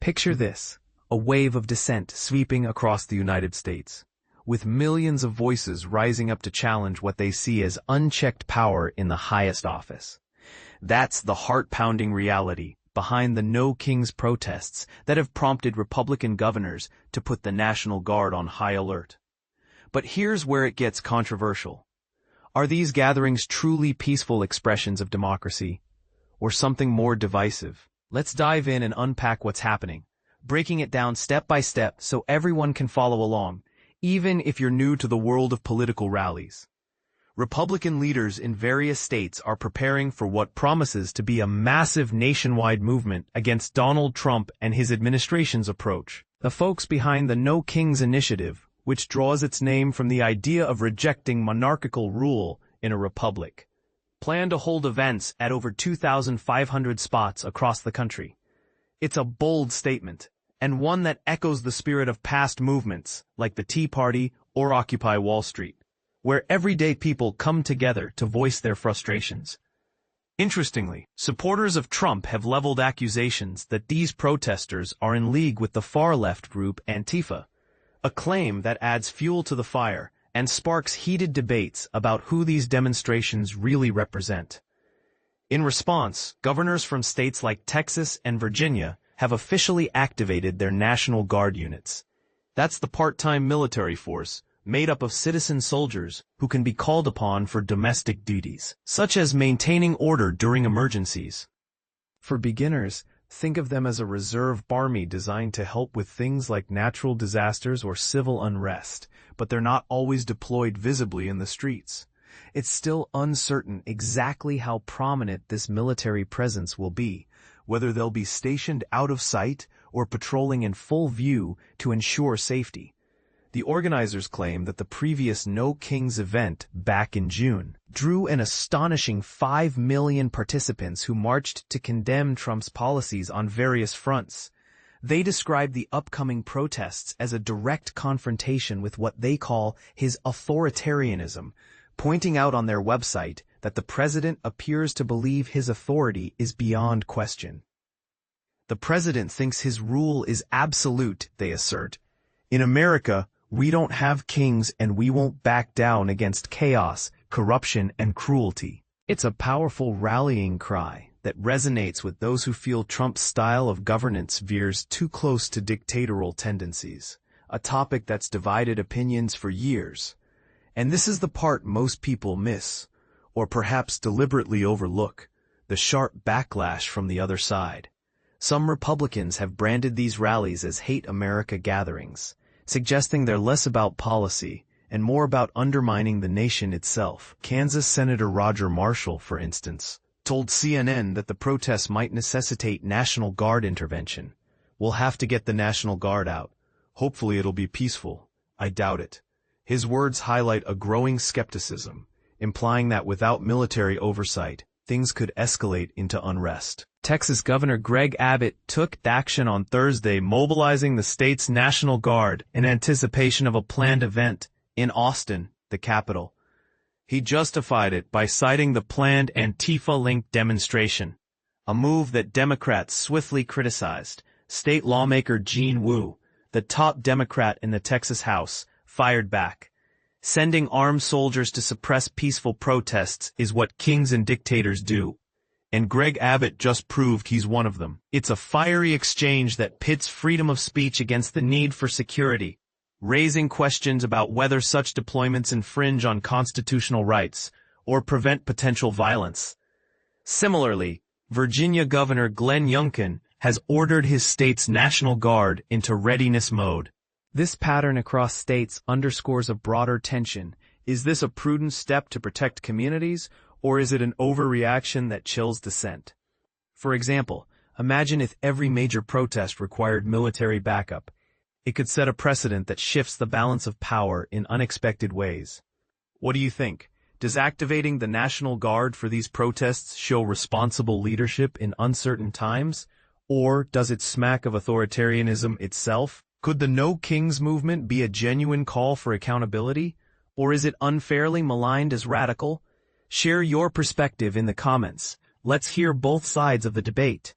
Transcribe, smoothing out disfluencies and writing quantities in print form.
Picture this, a wave of dissent sweeping across the United States, with millions of voices rising up to challenge what they see as unchecked power in the highest office. That's the heart-pounding reality behind the No Kings protests that have prompted Republican governors to put the National Guard on high alert. But here's where it gets controversial. Are these gatherings truly peaceful expressions of democracy, or something more divisive? Let's dive in and unpack what's happening, breaking it down step by step so everyone can follow along, even if you're new to the world of political rallies. Republican leaders in various states are preparing for what promises to be a massive nationwide movement against Donald Trump and his administration's approach. The folks behind the No Kings initiative, which draws its name from the idea of rejecting monarchical rule in a republic, plan to hold events at over 2,500 spots across the country. It's a bold statement, and one that echoes the spirit of past movements like the Tea Party or Occupy Wall Street, where everyday people come together to voice their frustrations. Interestingly, supporters of Trump have leveled accusations that these protesters are in league with the far-left group Antifa, a claim that adds fuel to the fire and sparks heated debates about who these demonstrations really represent. In response, governors from states like Texas and Virginia have officially activated their National Guard units. That's the part-time military force made up of citizen soldiers who can be called upon for domestic duties, such as maintaining order during emergencies. For beginners, think of them as a reserve army designed to help with things like natural disasters or civil unrest, but they're not always deployed visibly in the streets. It's still uncertain exactly how prominent this military presence will be, whether they'll be stationed out of sight or patrolling in full view to ensure safety. The organizers claim that the previous No Kings event back in June drew an astonishing 5 million participants who marched to condemn Trump's policies on various fronts. They described the upcoming protests as a direct confrontation with what they call his authoritarianism, pointing out on their website that the president appears to believe his authority is beyond question. The president thinks his rule is absolute, they assert. In America, we don't have kings and we won't back down against chaos, corruption, and cruelty. It's a powerful rallying cry that resonates with those who feel Trump's style of governance veers too close to dictatorial tendencies, a topic that's divided opinions for years. And this is the part most people miss, or perhaps deliberately overlook, the sharp backlash from the other side. Some Republicans have branded these rallies as hate America gatherings, suggesting they're less about policy and more about undermining the nation itself. Kansas Senator Roger Marshall, for instance, told CNN that the protests might necessitate National Guard intervention. We'll have to get the National Guard out. Hopefully it'll be peaceful. I doubt it. His words highlight a growing skepticism, implying that without military oversight, things could escalate into unrest. Texas Governor Greg Abbott took action on Thursday, mobilizing the state's National Guard in anticipation of a planned event in Austin, the capital. He justified it by citing the planned Antifa-linked demonstration, a move that Democrats swiftly criticized. State lawmaker Gene Wu, the top Democrat in the Texas House, fired back. Sending armed soldiers to suppress peaceful protests is what kings and dictators do. And Greg Abbott just proved he's one of them. It's a fiery exchange that pits freedom of speech against the need for security, raising questions about whether such deployments infringe on constitutional rights or prevent potential violence. Similarly, Virginia Governor Glenn Youngkin has ordered his state's National Guard into readiness mode. This pattern across states underscores a broader tension. Is this a prudent step to protect communities, or is it an overreaction that chills dissent? For example, imagine if every major protest required military backup. It could set a precedent that shifts the balance of power in unexpected ways. What do you think? Does activating the National Guard for these protests show responsible leadership in uncertain times? Or does it smack of authoritarianism itself? Could the No Kings movement be a genuine call for accountability? Or is it unfairly maligned as radical? Share your perspective in the comments. Let's hear both sides of the debate.